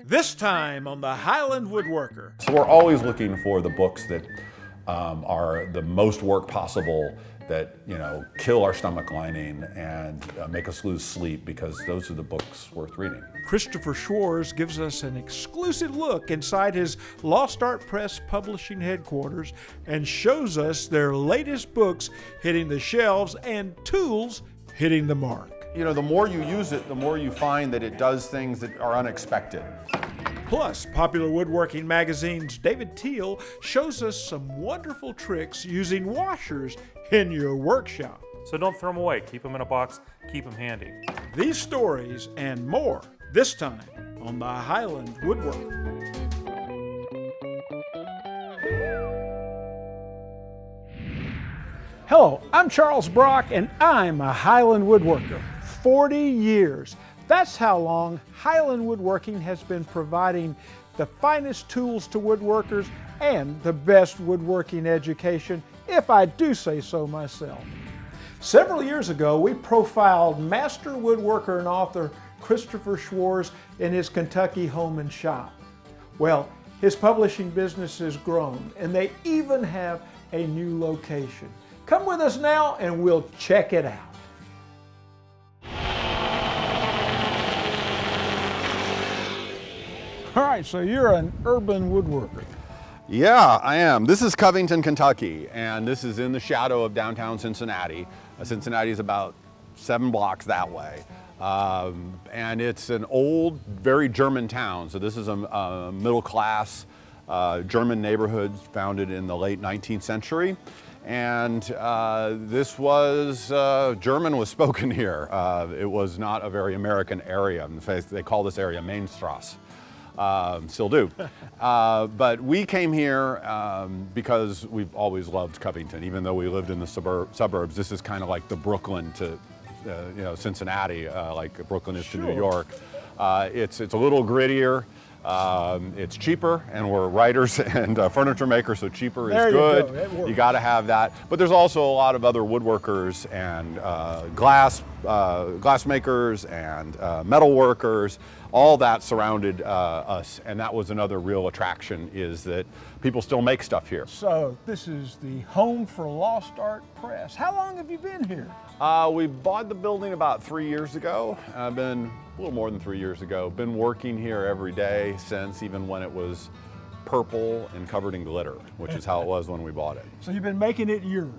This time on the Highland Woodworker. So we're always looking for the books that are the most work possible, that kill our stomach lining and make us lose sleep, because those are the books worth reading. Christopher Schwarz gives us an exclusive look inside his Lost Art Press publishing headquarters and shows us their latest books hitting the shelves and tools hitting the mark. The more you use it, the more you find that it does things that are unexpected. Plus, Popular Woodworking Magazine's David Theil shows us some wonderful tricks using washers in your workshop. So don't throw them away. Keep them in a box. Keep them handy. These stories and more this time on the Highland Woodworker. Hello, I'm Charles Brock and I'm a Highland Woodworker. 40 years. That's how long Highland Woodworking has been providing the finest tools to woodworkers and the best woodworking education, if I do say so myself. Several years ago, we profiled master woodworker and author Christopher Schwarz in his Kentucky home and shop. Well, his publishing business has grown, and they even have a new location. Come with us now and we'll check it out. All right, so you're an urban woodworker. Yeah, I am. This is Covington, Kentucky, and this is in the shadow of downtown Cincinnati. Cincinnati is about 7 blocks that way. And it's an old, very German town. So this is a middle-class German neighborhood founded in the late 19th century. And German was spoken here. It was not a very American area. In fact, they call this area Mainstrasse. Still do. But we came here because we've always loved Covington, even though we lived in the suburbs. This is kind of like the Brooklyn to Cincinnati, like Brooklyn is to New York. It's a little grittier. It's cheaper, and we're writers and furniture makers, so cheaper is good. You got to have that. But there's also a lot of other woodworkers and glass makers and metal workers. All that surrounded us, and that was another real attraction, is that people still make stuff here. So this is the home for Lost Art Press. How long have you been here? We bought the building about 3 years ago. I've been a little more than 3 years ago. Been working here every day since, even when it was purple and covered in glitter, which is how it was when we bought it. So you've been making it yours?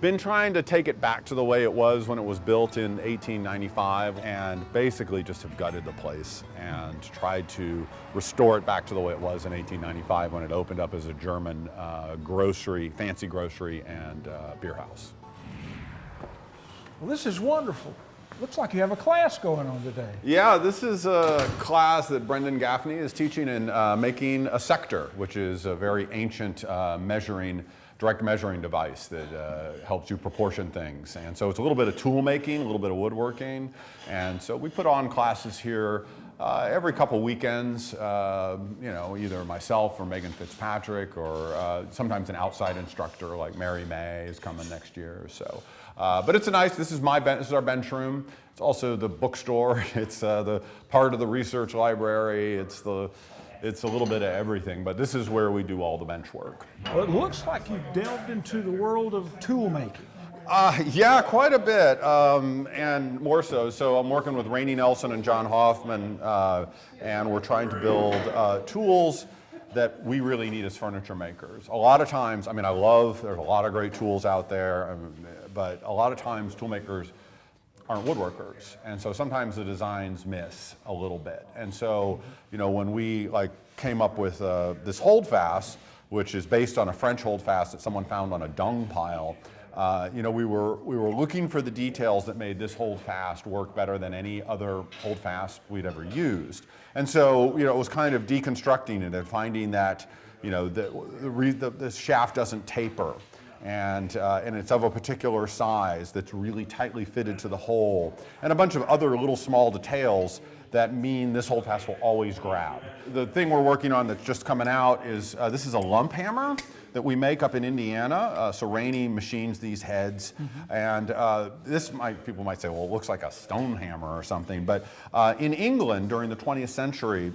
Been trying to take it back to the way it was when it was built in 1895, and basically just have gutted the place and tried to restore it back to the way it was in 1895 when it opened up as a German fancy grocery and beer house. Well, this is wonderful. Looks like you have a class going on today. Yeah, this is a class that Brendan Gaffney is teaching in making a sector, which is a very ancient direct measuring device that helps you proportion things. And so it's a little bit of tool making, a little bit of woodworking. And so we put on classes here every couple weekends, either myself or Megan Fitzpatrick, or sometimes an outside instructor like Mary May is coming next year or so. But it's this is our bench room. It's also the bookstore. It's the part of the research library. It's a little bit of everything, but this is where we do all the bench work. Well, it looks like you've delved into the world of tool making. Yeah, quite a bit, and more so. So I'm working with Rainey Nelson and John Hoffman, and we're trying to build tools that we really need as furniture makers. A lot of times, there's a lot of great tools out there, but a lot of times tool makers aren't woodworkers, and so sometimes the designs miss a little bit. And so, when we came up with this holdfast, which is based on a French holdfast that someone found on a dung pile, we were looking for the details that made this holdfast work better than any other holdfast we'd ever used. And so, it was kind of deconstructing it and finding that, the shaft doesn't taper. And it's of a particular size that's really tightly fitted to the hole, and a bunch of other little small details that mean this holdfast will always grab. The thing we're working on that's just coming out is, this is a lump hammer that we make up in Indiana. So Rainey machines these heads, and people might say, well, it looks like a stone hammer or something, but in England during the 20th century,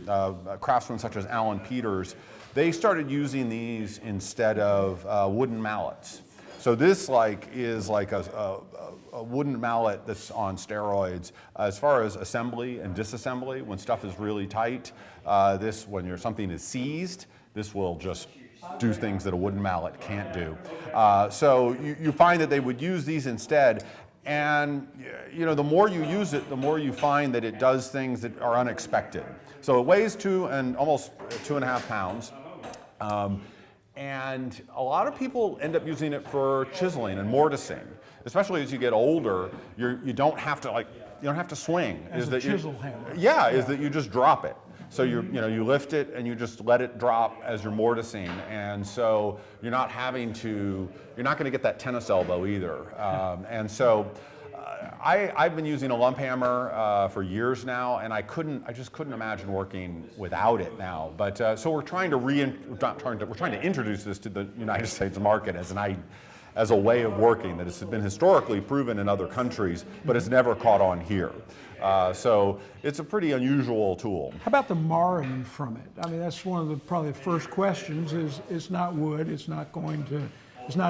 craftsmen such as Alan Peters, they started using these instead of wooden mallets. So this is like a wooden mallet that's on steroids. As far as assembly and disassembly, when stuff is really tight, when something is seized, this will just do things that a wooden mallet can't do. So you find that they would use these instead, and the more you use it, the more you find that it does things that are unexpected. So it weighs almost 2.5 pounds. And a lot of people end up using it for chiseling and mortising, especially as you get older. You don't have to swing. As a chisel hammer. Yeah, is that you just drop it. So you lift it and you just let it drop as you're mortising, and so you're not going to get that tennis elbow either. And so I've been using a lump hammer for years now, and I just couldn't imagine working without it now. But so we're trying to introduce this to the United States market as a way of working that has been historically proven in other countries, but it's never caught on here. So it's a pretty unusual tool. How about the marring from it? I mean, that's one of the probably the first questions. Is it's not wood. It's not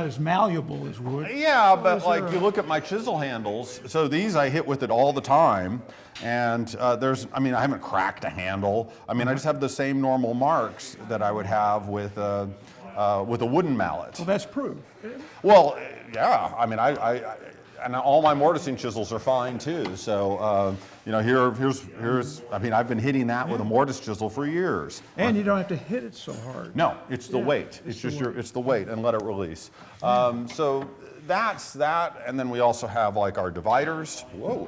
as malleable as wood. Yeah, but you look at my chisel handles. So these I hit with it all the time, and I haven't cracked a handle. I mean, I just have the same normal marks that I would have with a wooden mallet. Well, that's proof. Well, yeah. I mean, and all my mortising chisels are fine too. So here's. I mean, I've been hitting that with a mortise chisel for years. And you don't have to hit it so hard. No, it's the weight. It's the weight, and let it release. So that's that, and then we also have our dividers. Whoa.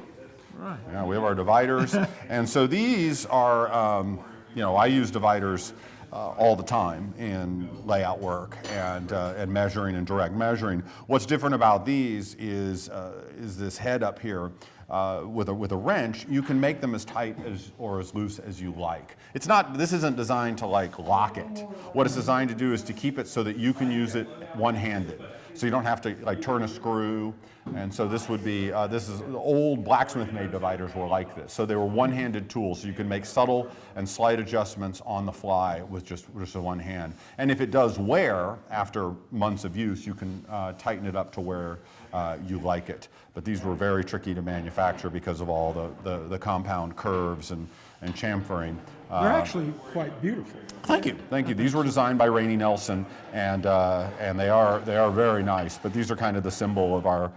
Right. Yeah, we have our dividers, and so these are. I use dividers all the time in layout work and measuring and direct measuring. What's different about these is this head up here with a wrench. You can make them as tight or as loose as you like. This isn't designed to lock it. What it's designed to do is to keep it so that you can use it one-handed. So you don't have to turn a screw. And so this would be, the old blacksmith-made dividers were like this. So they were one-handed tools, so you can make subtle and slight adjustments on the fly with just a one hand. And if it does wear after months of use, you can tighten it up to where you like it. But these were very tricky to manufacture because of all the compound curves and chamfering. They're actually quite beautiful. Thank you. These were designed by Rainey Nelson, and they are very nice. But these are kind of the symbol of our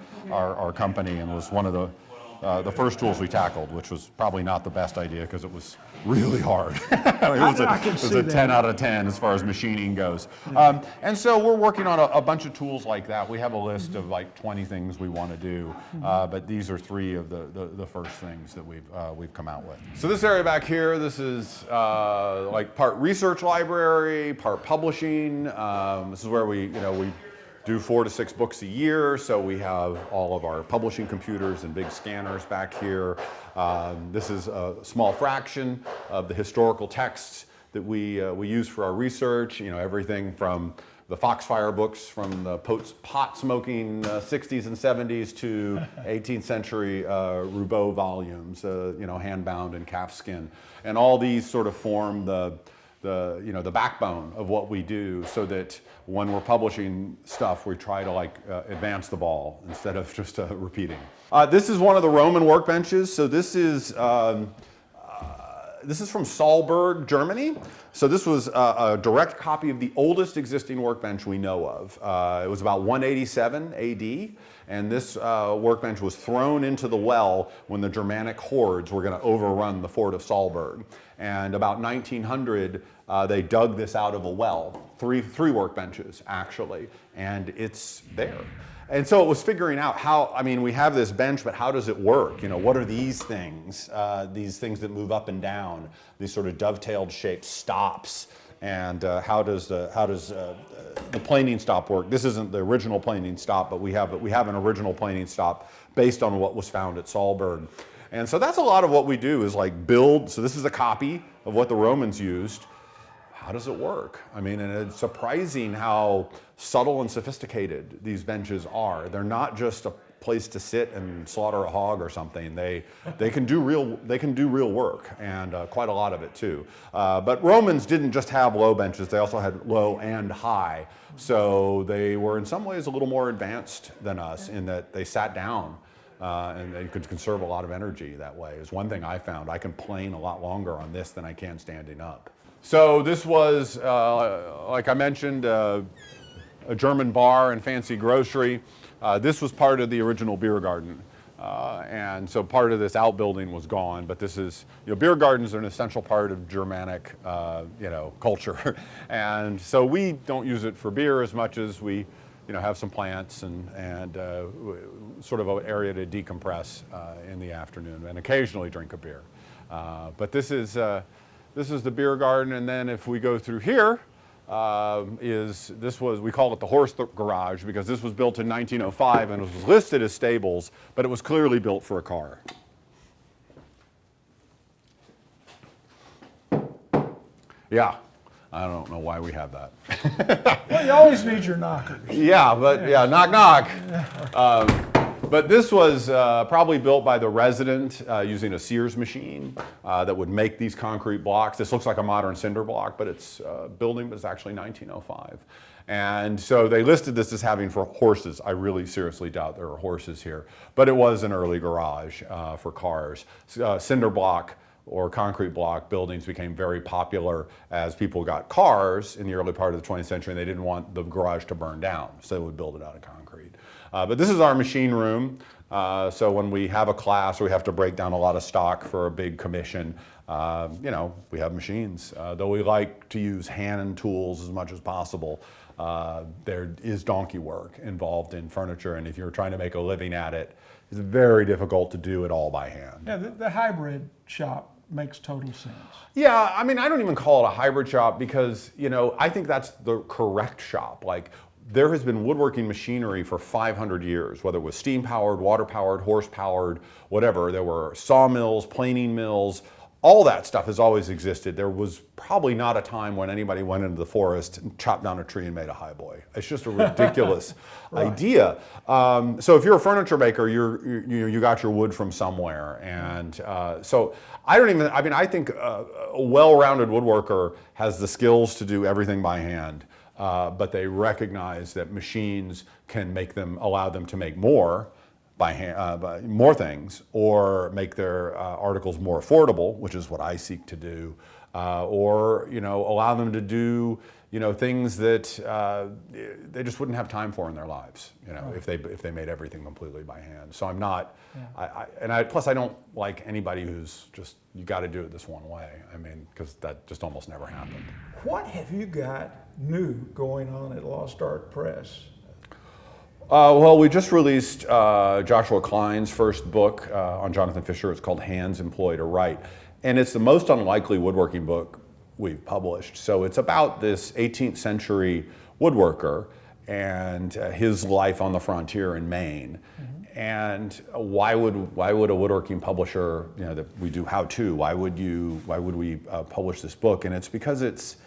company, and was one of the first tools we tackled, which was probably not the best idea because it was really hard. It was a 10 out of 10 as far as machining goes. And so we're working on a bunch of tools like that. We have a list of 20 things we want to do, but these are 3 of the first things that we've come out with. So this area back here, this is part research library, part publishing. This is where we do 4 to 6 books a year, so we have all of our publishing computers and big scanners back here. This is a small fraction of the historical texts that we use for our research. Everything from the Foxfire books from the pot smoking 60s and 70s to 18th century Roubaud volumes, hand-bound and calfskin, and all these sort of form the backbone of what we do, so that when we're publishing stuff, we try to advance the ball instead of just repeating. This is one of the Roman workbenches. So this is from Salzburg, Germany. So this was a direct copy of the oldest existing workbench we know of. It was about 187 AD, and this workbench was thrown into the well when the Germanic hordes were going to overrun the fort of Salzburg. And about 1900, they dug this out of a well, three workbenches actually, and it's there. And so it was figuring out we have this bench, but how does it work? What are these things that move up and down, these sort of dovetailed shaped stops, and how does the planing stop work? This isn't the original planing stop, but we have an original planing stop based on what was found at Salzburg. And so that's a lot of what we do is like build. So this is a copy of what the Romans used. How does it work? I mean, and it's surprising how subtle and sophisticated these benches are. They're not just a place to sit and slaughter a hog or something. They can do real work, and quite a lot of it too. But Romans didn't just have low benches; they also had low and high. So they were in some ways a little more advanced than us in that they sat down. And they could conserve a lot of energy that way. Is one thing I found. I can plane a lot longer on this than I can standing up. So this was, like I mentioned, a German bar and fancy grocery. This was part of the original beer garden. And so part of this outbuilding was gone, but this is, beer gardens are an essential part of Germanic, culture. And so we don't use it for beer as much as we, have some plants and sort of an area to decompress in the afternoon and occasionally drink a beer. But this is the beer garden, and then if we go through here, we call it the horse garage because this was built in 1905 and it was listed as stables, but it was clearly built for a car. Yeah, I don't know why we have that. Well, you always need your knockers. Yeah, but yeah, knock knock. But this was probably built by the resident using a Sears machine that would make these concrete blocks. This looks like a modern cinder block, but it's building was actually 1905. And so they listed this as having for horses. I really seriously doubt there are horses here, but it was an early garage for cars. Cinder block or concrete block buildings became very popular as people got cars in the early part of the 20th century and they didn't want the garage to burn down, so they would build it out of concrete. But this is our machine room. So when we have a class or we have to break down a lot of stock for a big commission, we have machines. Though we like to use hand tools as much as possible, there is donkey work involved in furniture, and if you're trying to make a living at it, it's very difficult to do it all by hand. Yeah, the hybrid shop makes total sense. Yeah, I mean, I don't even call it a hybrid shop because, I think that's the correct shop. Like, there has been woodworking machinery for 500 years, whether it was steam-powered, water-powered, horse-powered, whatever. There were sawmills, planing mills, all that stuff has always existed. There was probably not a time when anybody went into the forest and chopped down a tree and made a highboy. It's just a ridiculous idea. So if you're a furniture maker, you got your wood from somewhere. And so I think a well-rounded woodworker has the skills to do everything by hand. But they recognize that machines can allow them to make more by hand, more things, or make their articles more affordable, which is what I seek to do, or allow them to do things that they just wouldn't have time for in their lives, if they made everything completely by hand. So I'm not, plus I don't like anybody who's just, you got to do it this one way. I mean, because that just almost never happened. What have you got new going on at Lost Art Press? Well, we just released Joshua Klein's first book on Jonathan Fisher. It's called Hands Employ to Write. And it's the most unlikely woodworking book we've published. So it's about this 18th century woodworker and his life on the frontier in Maine. Mm-hmm. And why would a woodworking publisher, that we do how-to, why would we publish this book? And it's because it's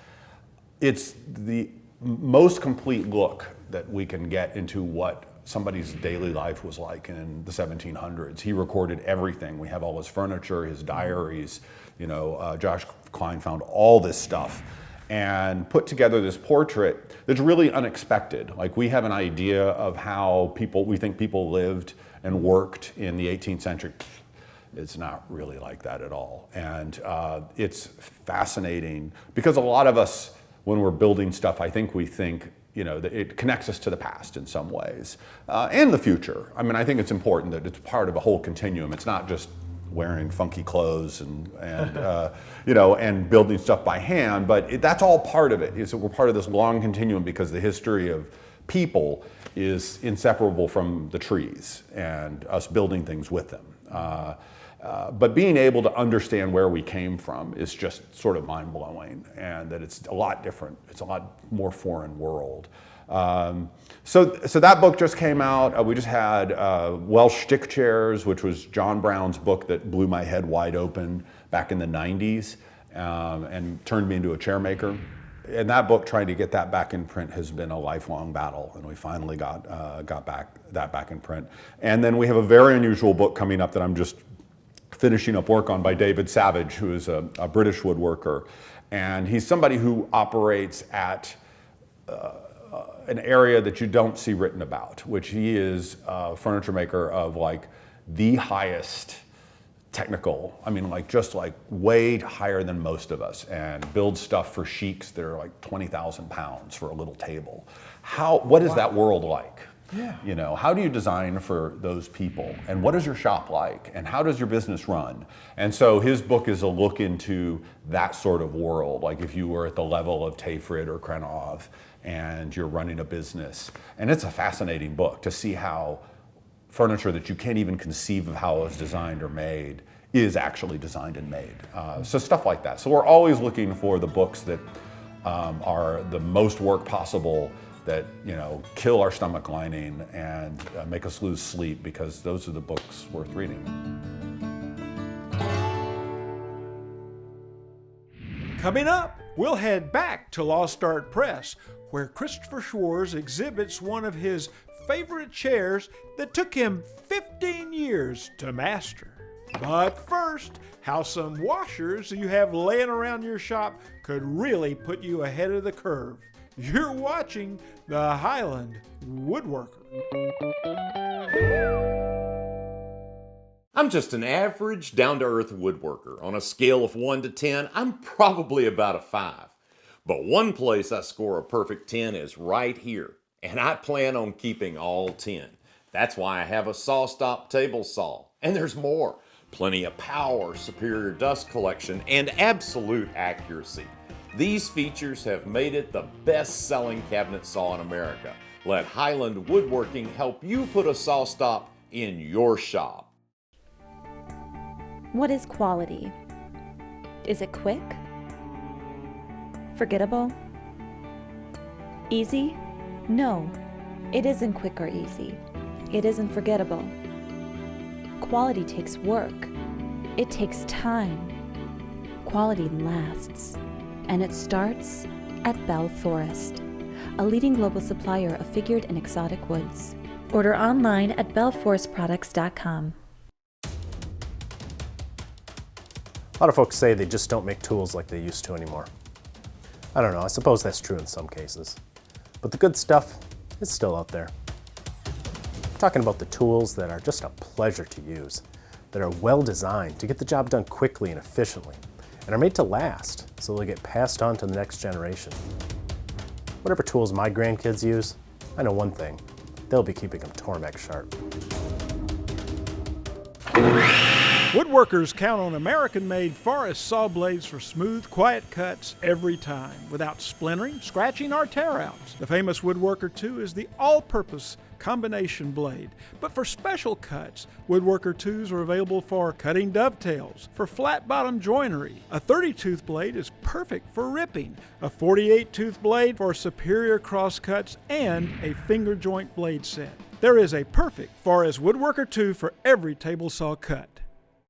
the most complete look that we can get into what somebody's daily life was like in the 1700s. He recorded everything. We have all his furniture, his diaries. Josh Klein found all this stuff and put together this portrait that's really unexpected. Like, we have an idea of how we think people lived and worked in the 18th century. It's not really like that at all. And it's fascinating because a lot of us, when we're building stuff, I think we think, that it connects us to the past in some ways, and the future. I mean, I think it's important that it's part of a whole continuum. It's not just wearing funky clothes and and building stuff by hand, but that's all part of it. We're part of this long continuum because the history of people is inseparable from the trees and us building things with them. But being able to understand where we came from is just sort of mind-blowing, and that it's a lot different. It's a lot more foreign world. So that book just came out. We just had Welsh Stick Chairs, which was John Brown's book that blew my head wide open back in the 90s and turned me into a chair maker. And that book, trying to get that back in print, has been a lifelong battle, and we finally got that back in print. And then we have a very unusual book coming up that I'm just finishing up work on by David Savage, who is a British woodworker. And he's somebody who operates at an area that you don't see written about, which he is a furniture maker of like the highest technical, I mean just way higher than most of us, and builds stuff for sheiks that are like 20,000 pounds for a little table. What is that world like? Yeah. You know, how do you design for those people? And what is your shop like? And how does your business run? And so his book is a look into that sort of world, like if you were at the level of Tayfrid or Krenov and you're running a business. And it's a fascinating book to see how furniture that you can't even conceive of how it was designed or made is actually designed and made. So stuff like that. So we're always looking for the books that are the most work possible, that kill our stomach lining and make us lose sleep, because those are the books worth reading. Coming up, we'll head back to Lost Art Press, where Christopher Schwarz exhibits one of his favorite chairs that took him 15 years to master. But first, how some washers you have laying around your shop could really put you ahead of the curve. You're watching the Highland Woodworker. I'm just an average, down-to-earth woodworker. On a scale of 1 to 10, I'm probably about a 5. But one place I score a perfect 10 is right here, and I plan on keeping all 10. That's why I have a saw-stop table saw. And there's more. Plenty of power, superior dust collection, and absolute accuracy. These features have made it the best-selling cabinet saw in America. Let Highland Woodworking help you put a saw stop in your shop. What is quality? Is it quick? Forgettable? Easy? No, it isn't quick or easy. It isn't forgettable. Quality takes work. It takes time. Quality lasts. And it starts at Bell Forest, a leading global supplier of figured and exotic woods. Order online at bellforestproducts.com. A lot of folks say they just don't make tools like they used to anymore. I don't know, I suppose that's true in some cases. But the good stuff is still out there. I'm talking about the tools that are just a pleasure to use, that are well designed to get the job done quickly and efficiently, and are made to last so they'll get passed on to the next generation. Whatever tools my grandkids use, I know one thing, they'll be keeping them Tormek sharp. Woodworkers count on American-made Forest saw blades for smooth, quiet cuts every time, without splintering, scratching, or tear-outs. The famous Woodworker 2 is the all-purpose combination blade. But for special cuts, Woodworker 2s are available for cutting dovetails, for flat-bottom joinery. A 30-tooth blade is perfect for ripping, a 48-tooth blade for superior cross-cuts, and a finger joint blade set. There is a perfect Forest Woodworker 2 for every table saw cut.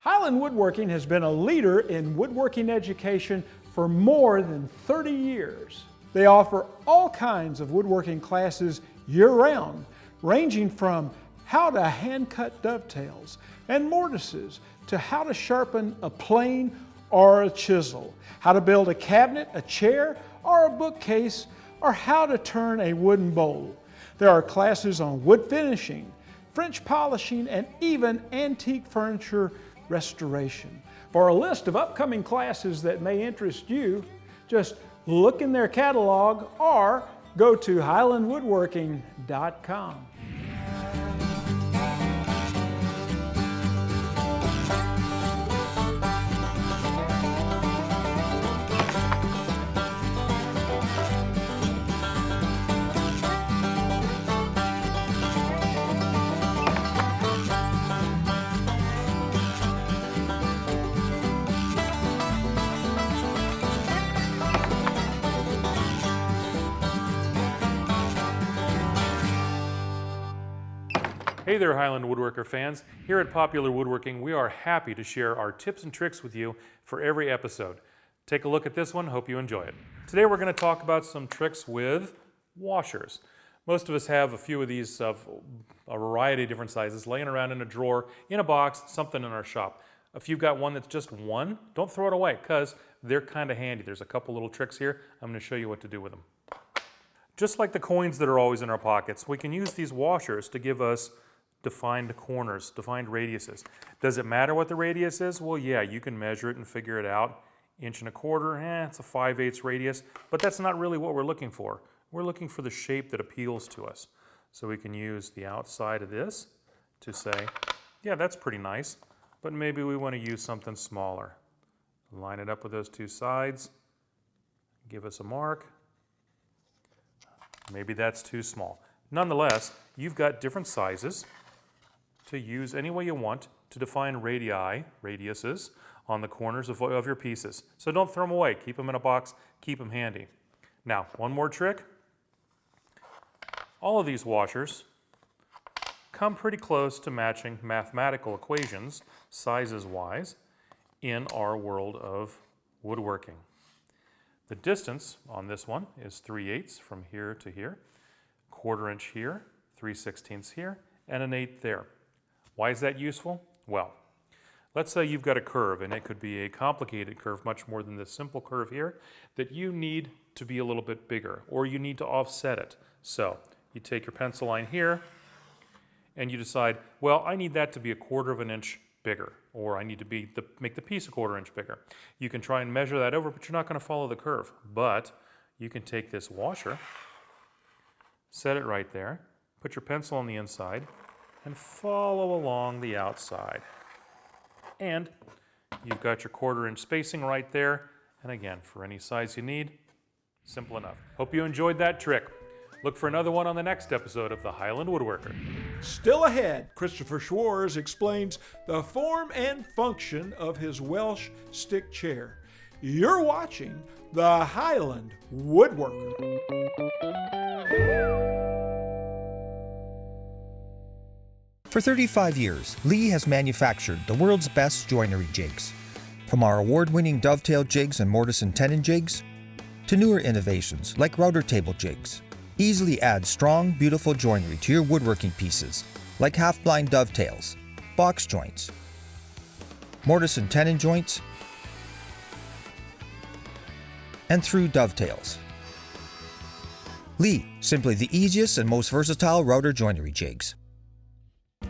Highland Woodworking has been a leader in woodworking education for more than 30 years. They offer all kinds of woodworking classes year-round, ranging from how to hand-cut dovetails and mortises to how to sharpen a plane or a chisel, how to build a cabinet, a chair, or a bookcase, or how to turn a wooden bowl. There are classes on wood finishing, French polishing, and even antique furniture restoration. For a list of upcoming classes that may interest you, just look in their catalog or go to highlandwoodworking.com. Hey there, Highland Woodworker fans. Here at Popular Woodworking, we are happy to share our tips and tricks with you for every episode. Take a look at this one. Hope you enjoy it. Today we're going to talk about some tricks with washers. Most of us have a few of these of a variety of different sizes laying around in a drawer, in a box, something in our shop. If you've got one that's just one, don't throw it away because they're kind of handy. There's a couple little tricks here. I'm going to show you what to do with them. Just like the coins that are always in our pockets, we can use these washers to give us defined corners, defined radiuses. Does it matter what the radius is? Well, yeah, you can measure it and figure it out. 1.25 inches, it's a 5/8 radius, but that's not really what we're looking for. We're looking for the shape that appeals to us. So we can use the outside of this to say, yeah, that's pretty nice, but maybe we want to use something smaller. Line it up with those two sides, give us a mark. Maybe that's too small. Nonetheless, you've got different sizes to use any way you want to define radiuses on the corners of your pieces. So don't throw them away. Keep them in a box. Keep them handy. Now, one more trick. All of these washers come pretty close to matching mathematical equations, sizes-wise, in our world of woodworking. The distance on this one is 3/8 from here to here, 1/4 inch here, 3/16 here, and an 1/8 there. Why is that useful? Well, let's say you've got a curve, and it could be a complicated curve, much more than this simple curve here, that you need to be a little bit bigger, or you need to offset it. So you take your pencil line here, and you decide, well, I need that to be 1/4 inch bigger, or I need to make the piece 1/4 inch bigger. You can try and measure that over, but you're not going to follow the curve. But you can take this washer, set it right there, put your pencil on the inside, and follow along the outside. And you've got your 1/4 inch spacing right there. And again, for any size you need, simple enough. Hope you enjoyed that trick. Look for another one on the next episode of the Highland Woodworker. Still ahead, Christopher Schwarz explains the form and function of his Welsh Stick Chair. You're watching the Highland Woodworker. For 35 years, Lee has manufactured the world's best joinery jigs. From our award-winning dovetail jigs and mortise and tenon jigs, to newer innovations like router table jigs. Easily add strong, beautiful joinery to your woodworking pieces, like half-blind dovetails, box joints, mortise and tenon joints, and through dovetails. Lee, simply the easiest and most versatile router joinery jigs.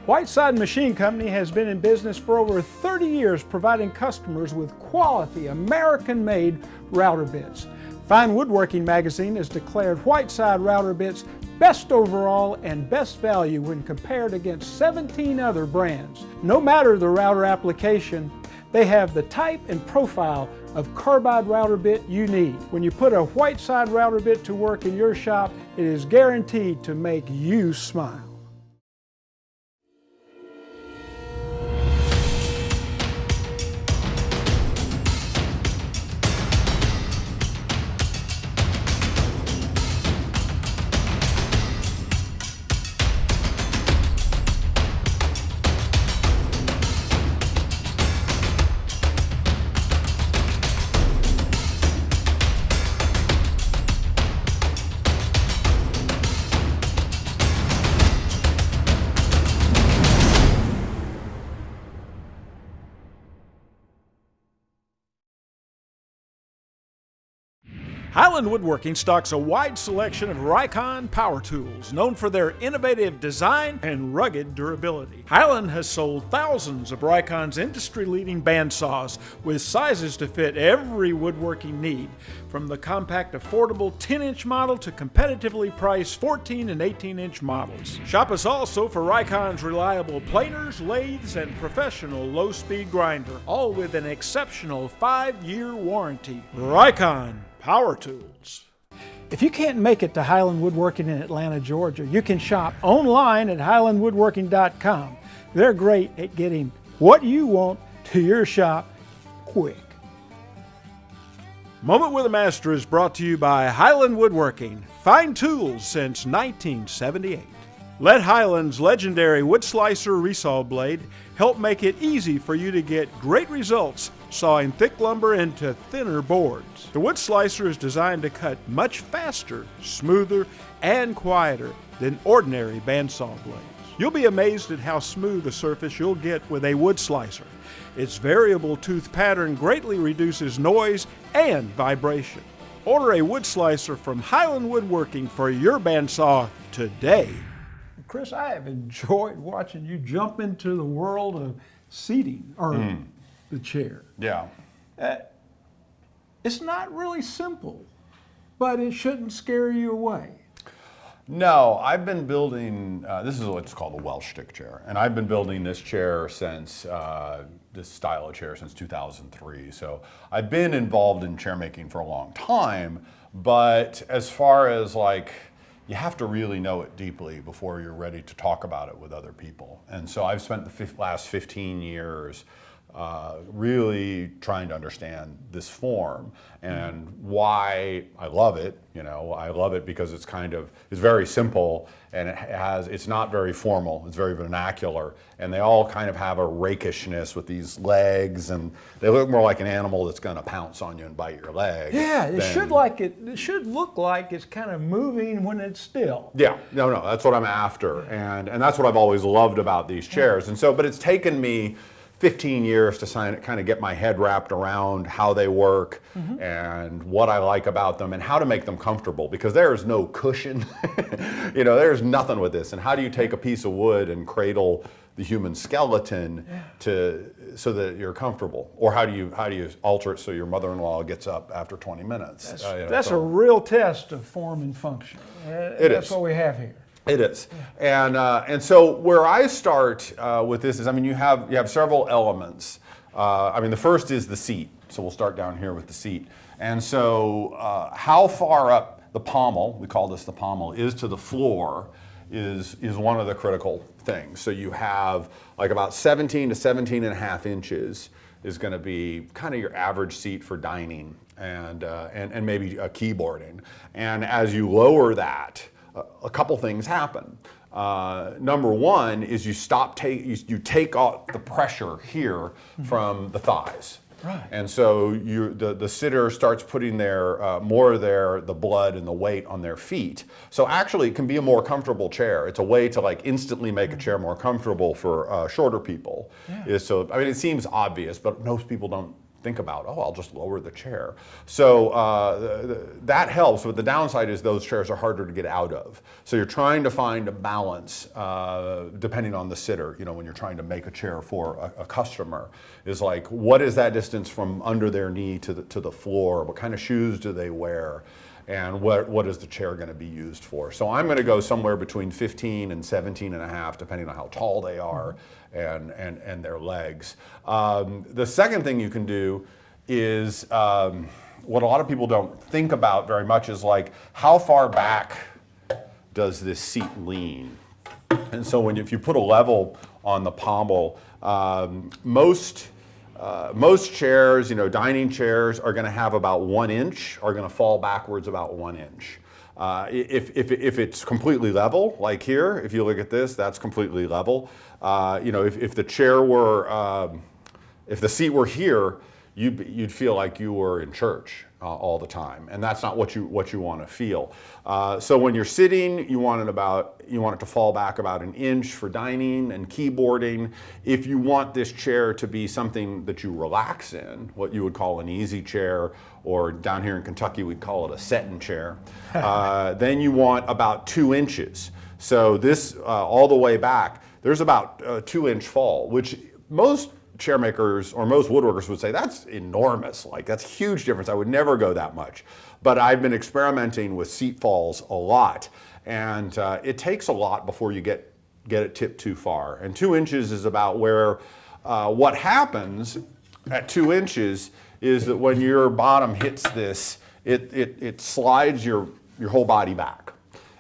Whiteside Machine Company has been in business for over 30 years, providing customers with quality American-made router bits. Fine Woodworking Magazine has declared Whiteside router bits best overall and best value when compared against 17 other brands. No matter the router application, they have the type and profile of carbide router bit you need. When you put a Whiteside router bit to work in your shop, it is guaranteed to make you smile. Highland Woodworking stocks a wide selection of Rikon power tools, known for their innovative design and rugged durability. Highland has sold thousands of Rikon's industry-leading bandsaws with sizes to fit every woodworking need, from the compact affordable 10-inch model to competitively priced 14 and 18-inch models. Shop us also for Rikon's reliable planers, lathes, and professional low-speed grinder, all with an exceptional 5-year warranty. Rikon Power Tools. If you can't make it to Highland Woodworking in Atlanta, Georgia, you can shop online at highlandwoodworking.com. They're great at getting what you want to your shop quick. Moment with a Master is brought to you by Highland Woodworking. Fine tools since 1978. Let Highland's legendary wood slicer resaw blade help make it easy for you to get great results sawing thick lumber into thinner boards. The wood slicer is designed to cut much faster, smoother, and quieter than ordinary bandsaw blades. You'll be amazed at how smooth a surface you'll get with a wood slicer. Its variable tooth pattern greatly reduces noise and vibration. Order a wood slicer from Highland Woodworking for your bandsaw today. Chris, I have enjoyed watching you jump into the world of seating, or the chair. Yeah. It's not really simple, but it shouldn't scare you away. No, I've been building, this is what's called a Welsh Stick Chair, and I've been building this chair since, this style of chair since 2003. So I've been involved in chair making for a long time, but as far as like, you have to really know it deeply before you're ready to talk about it with other people. And so I've spent the last 15 years really trying to understand this form and why I love it. You know, I love it because it's very simple, and it's not very formal, it's very vernacular, and they all kind of have a rakishness with these legs, and they look more like an animal that's gonna pounce on you and bite your leg. Yeah, it should look like it's kind of moving when it's still. Yeah, no, that's what I'm after, and that's what I've always loved about these chairs. And so, but it's taken me 15 years to kind of get my head wrapped around how they work and what I like about them and how to make them comfortable, because there is no cushion. You know, there's nothing with this. And how do you take a piece of wood and cradle the human skeleton so that you're comfortable? Or how do you alter it so your mother-in-law gets up after 20 minutes? That's a real test of form and function. That's what we have here. It is, and so where I start with this is, I mean, you have several elements. I mean, the first is the seat. So we'll start down here with the seat. And so how far up the pommel, we call this the pommel, is to the floor is one of the critical things. So you have like about 17 to 17 and a half inches is going to be kind of your average seat for dining and maybe keyboarding. And as you lower that, a couple things happen. Number one is you take off the pressure here from the thighs. Right. And so the sitter starts putting more of the blood and the weight on their feet. So actually it can be a more comfortable chair. It's a way to like instantly make a chair more comfortable for shorter people. Yeah. I mean, it seems obvious, but most people don't think about, I'll just lower the chair. So that helps, but the downside is those chairs are harder to get out of. So you're trying to find a balance depending on the sitter, you know, when you're trying to make a chair for a customer, is like, what is that distance from under their knee to the floor? What kind of shoes do they wear? And what is the chair going to be used for? So I'm going to go somewhere between 15 and 17 and a half, depending on how tall they are and their legs. The second thing you can do is what a lot of people don't think about very much is like, how far back does this seat lean? And so if you put a level on the pommel, most chairs, you know, dining chairs are going to have about 1 inch, are going to fall backwards about 1 inch. If it's completely level, like here, if you look at this, that's completely level. You know, if the chair were, if the seat were here, you'd feel like you were in church all the time, and that's not what you want to feel. So when you're sitting, you want it to fall back about 1 inch for dining and keyboarding. If you want this chair to be something that you relax in, what you would call an easy chair, or down here in Kentucky we'd call it a setting chair, then you want about 2 inches. So this all the way back, there's about a 2-inch fall, which most chair makers or most woodworkers would say that's enormous, like that's a huge difference. I would never go that much. But I've been experimenting with seat falls a lot, and it takes a lot before you get it tipped too far. And 2 inches is about where what happens at 2 inches is that when your bottom hits this, it slides your whole body back.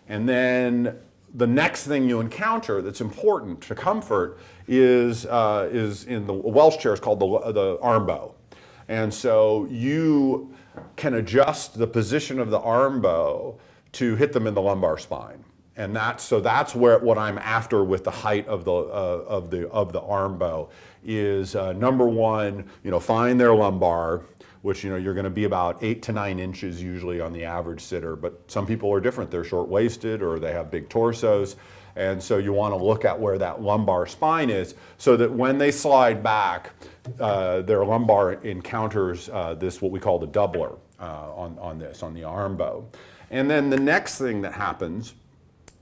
And then the next thing you encounter that's important to comfort is in the Welsh chair is called the arm bow. And so you can adjust the position of the arm bow to hit them in the lumbar spine. And that's where what I'm after with the height of the arm bow is number one, find their lumbar, which you're going to be about 8 to 9 inches usually on the average sitter, but some people are different. They're short-waisted or they have big torsos, and so you want to look at where that lumbar spine is so that when they slide back, their lumbar encounters this, what we call the doubler on the arm bow. And then the next thing that happens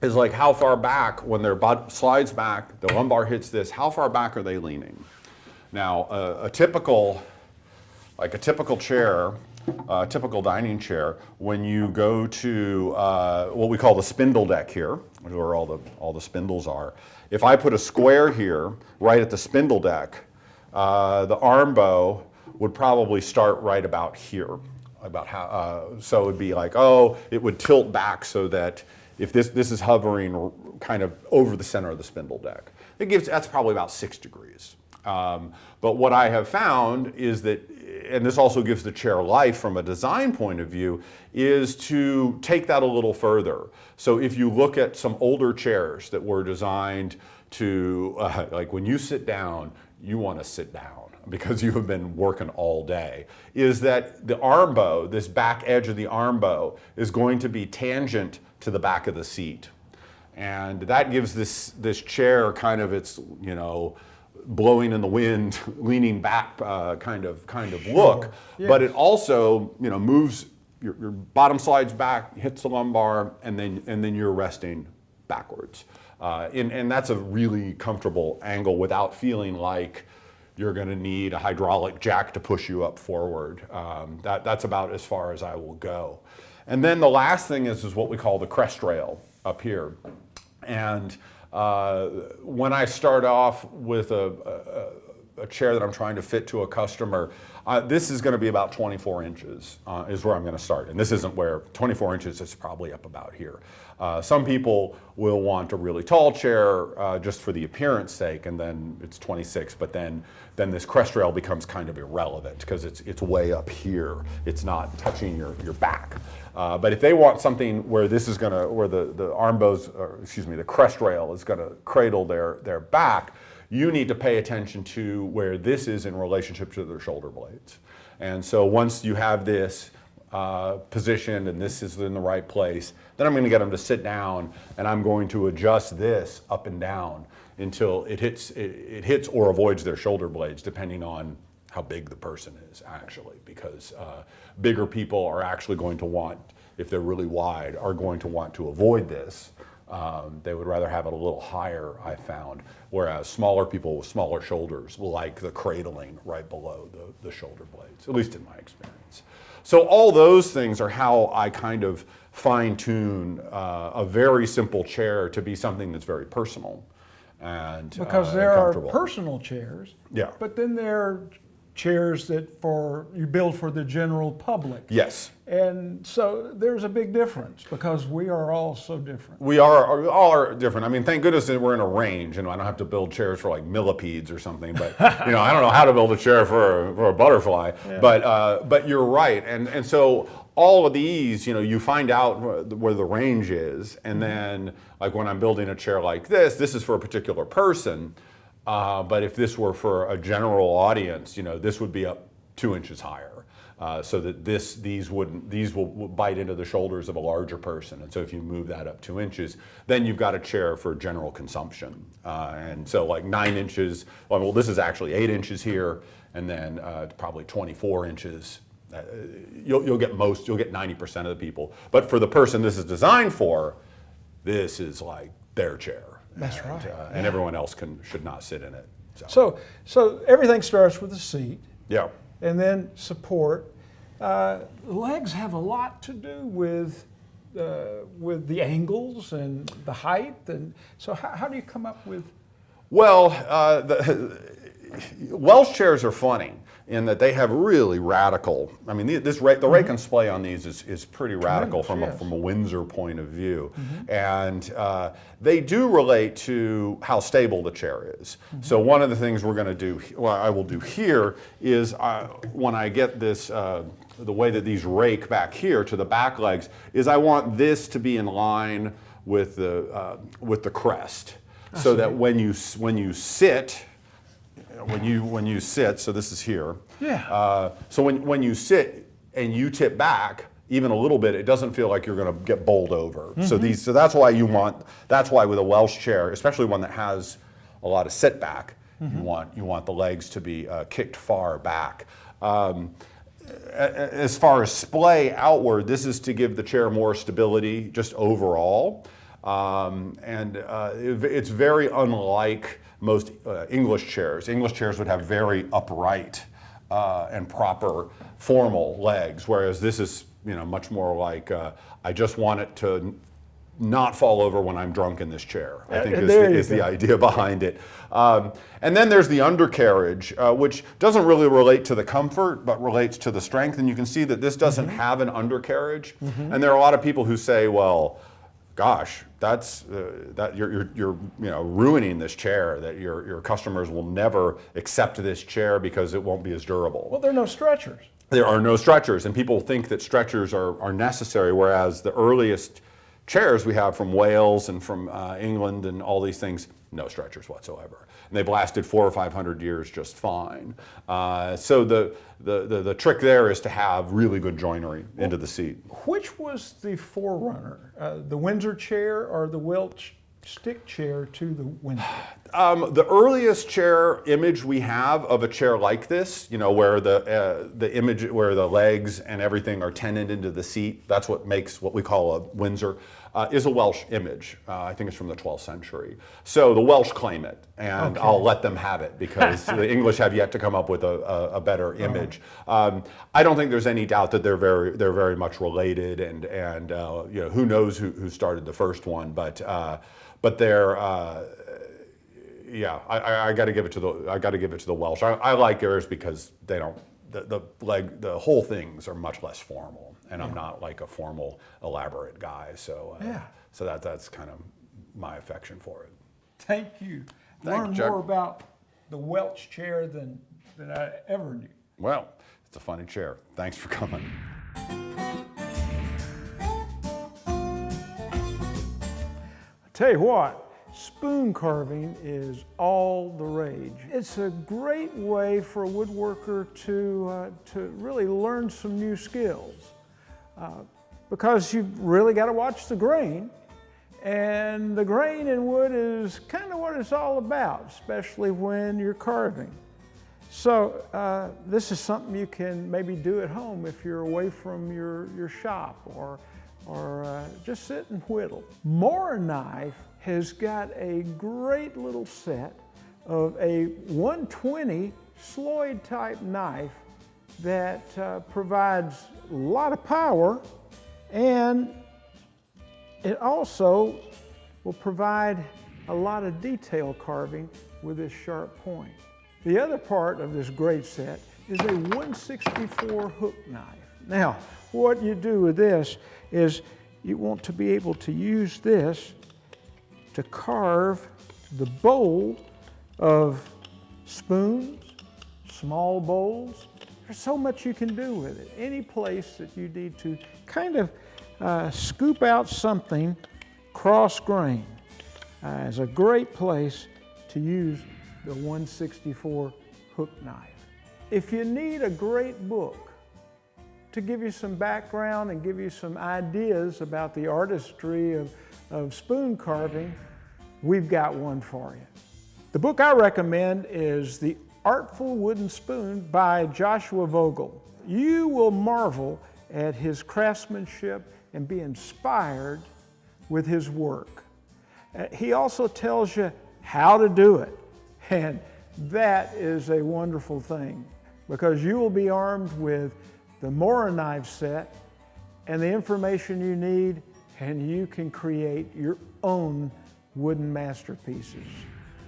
is like how far back, when their butt slides back, the lumbar hits this, how far back are they leaning? Now, a typical chair, a typical dining chair, when you go to what we call the spindle deck here, where all the spindles are, if I put a square here, right at the spindle deck, the arm bow would probably start right about here. So it would be like, it would tilt back so that if this is hovering kind of over the center of the spindle deck, that's probably about 6 degrees. But what I have found is that, and this also gives the chair life from a design point of view, is to take that a little further. So if you look at some older chairs that were designed to, like when you sit down, you want to sit down because you have been working all day, is that the arm bow, this back edge of the arm bow, is going to be tangent to the back of the seat. And that gives this chair kind of its, blowing in the wind, leaning back kind of look. Yes. But it also, moves, your bottom slides back, hits the lumbar, and then you're resting backwards. And that's a really comfortable angle without feeling like you're going to need a hydraulic jack to push you up forward. That's about as far as I will go. And then the last thing is what we call the crest rail up here. And when I start off with a chair that I'm trying to fit to a customer, this is going to be about 24 inches is where I'm going to start. And this isn't where 24 inches is probably up about here. Some people will want a really tall chair just for the appearance sake, and then it's 26, but then this crest rail becomes kind of irrelevant because it's way up here. It's not touching your back. But if they want something where this is where the arm bows, the crest rail is gonna cradle their back, you need to pay attention to where this is in relationship to their shoulder blades. And so once you have this positioned and this is in the right place, then I'm going to get them to sit down and I'm going to adjust this up and down until it hits or avoids their shoulder blades, depending on how big the person is actually, because bigger people are actually going to want, if they're really wide, are going to want to avoid this. They would rather have it a little higher, I found, whereas smaller people with smaller shoulders will like the cradling right below the shoulder blades, at least in my experience. So all those things are how I kind of fine-tune a very simple chair to be something that's very personal and because there are comfortable. Personal chairs, yeah, but then there are chairs that you build for the general public. Yes. And so there's a big difference because we are all so different. We all are different. I mean, thank goodness that we're in a range and I don't have to build chairs for like millipedes or something, but I don't know how to build a chair for a butterfly, yeah. But you're right. And so all of these, you find out where the range is, and then like when I'm building a chair like this is for a particular person. But if this were for a general audience, this would be up 2 inches higher, so that these will bite into the shoulders of a larger person. And so if you move that up 2 inches, then you've got a chair for general consumption. And so like 9 inches, well, this is actually 8 inches here, and then probably 24 inches. You'll get 90% of the people. But for the person this is designed for, this is like their chair. That's right. And everyone else should not sit in it. So everything starts with a seat. Yeah. And then support. Legs have a lot to do with the angles and the height. And so how do you come up with? Well, the Welsh chairs are funny in that they have really radical. I mean, the rake and splay on these is pretty radical from a Windsor point of view, and they do relate to how stable the chair is. So one of the things we're going to do, I will do here, is when I get this, the way that these rake back here to the back legs, is I want this to be in line with the crest, so that when you sit, so this is here. Yeah. So when you sit and you tip back even a little bit, it doesn't feel like you're going to get bowled over. So that's why with a Welsh chair, especially one that has a lot of sit back, you want the legs to be kicked far back. As far as splay outward, this is to give the chair more stability just overall. It's very unlike most English chairs. English chairs would have very upright and proper formal legs, whereas this is much more like I just want it to not fall over when I'm drunk in this chair, I think is the idea behind it. And then there's the undercarriage, which doesn't really relate to the comfort, but relates to the strength. And you can see that this doesn't have an undercarriage. And there are a lot of people who say, well, gosh, you're ruining this chair, that your customers will never accept this chair because it won't be as durable. Well, there are no stretchers. There are no stretchers, and people think that stretchers are necessary, whereas the earliest chairs we have from Wales and from England and all these things, no stretchers whatsoever. And they've lasted 400 or 500 years just fine. So the trick there is to have really good joinery into the seat. Which was the forerunner, the Windsor chair or the Welsh Stick Chair to the Windsor? The earliest chair image we have of a chair like this, where the image, where the legs and everything are tenon into the seat, that's what makes what we call a Windsor, is a Welsh image. I think it's from the 12th century. So the Welsh claim it, and I'll let them have it because the English have yet to come up with a better image. I don't think there's any doubt that they're very much related, and who knows who started the first one, but they're. I got to give it to the Welsh. I like theirs because they don't. The whole things are much less formal, and I'm not like a formal, elaborate guy. So so that's kind of my affection for it. Thank you. Learned more about the Welsh chair than I ever knew. Well, it's a funny chair. Thanks for coming. Tell you what, spoon carving is all the rage. It's a great way for a woodworker to really learn some new skills because you've really got to watch the grain, and the grain in wood is kind of what it's all about, especially when you're carving. So this is something you can maybe do at home if you're away from your shop or just sit and whittle. More Knife has got a great little set of a 120 Sloyd type knife that provides a lot of power, and it also will provide a lot of detail carving with this sharp point. The other part of this great set is a 1/64 hook knife. Now, what you do with this is you want to be able to use this to carve the bowl of spoons, small bowls. There's so much you can do with it. Any place that you need to kind of scoop out something cross grain is a great place to use the 1/64 hook knife. If you need a great book to give you some background and give you some ideas about the artistry of spoon carving, we've got one for you. The book I recommend is The Artful Wooden Spoon by Joshua Vogel. You will marvel at his craftsmanship and be inspired with his work. He also tells you how to do it, and that is a wonderful thing because you will be armed with the Mora knife set and the information you need, and you can create your own wooden masterpieces.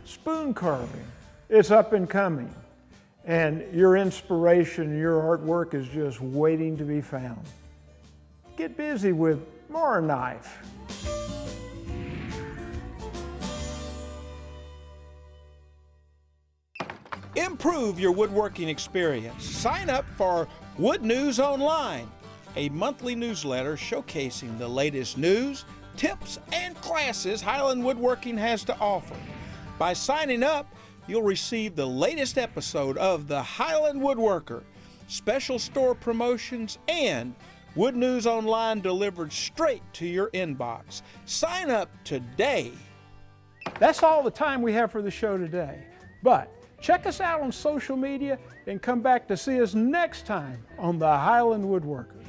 Spoon carving, it's up and coming, and your inspiration, your artwork is just waiting to be found. Get busy with Mora Knife. Improve your woodworking experience. Sign up for Wood News Online, a monthly newsletter showcasing the latest news, tips, and classes Highland Woodworking has to offer. By signing up, you'll receive the latest episode of the Highland Woodworker, special store promotions, and Wood News Online delivered straight to your inbox. Sign up today. That's all the time we have for the show today. But check us out on social media and come back to see us next time on the Highland Woodworkers.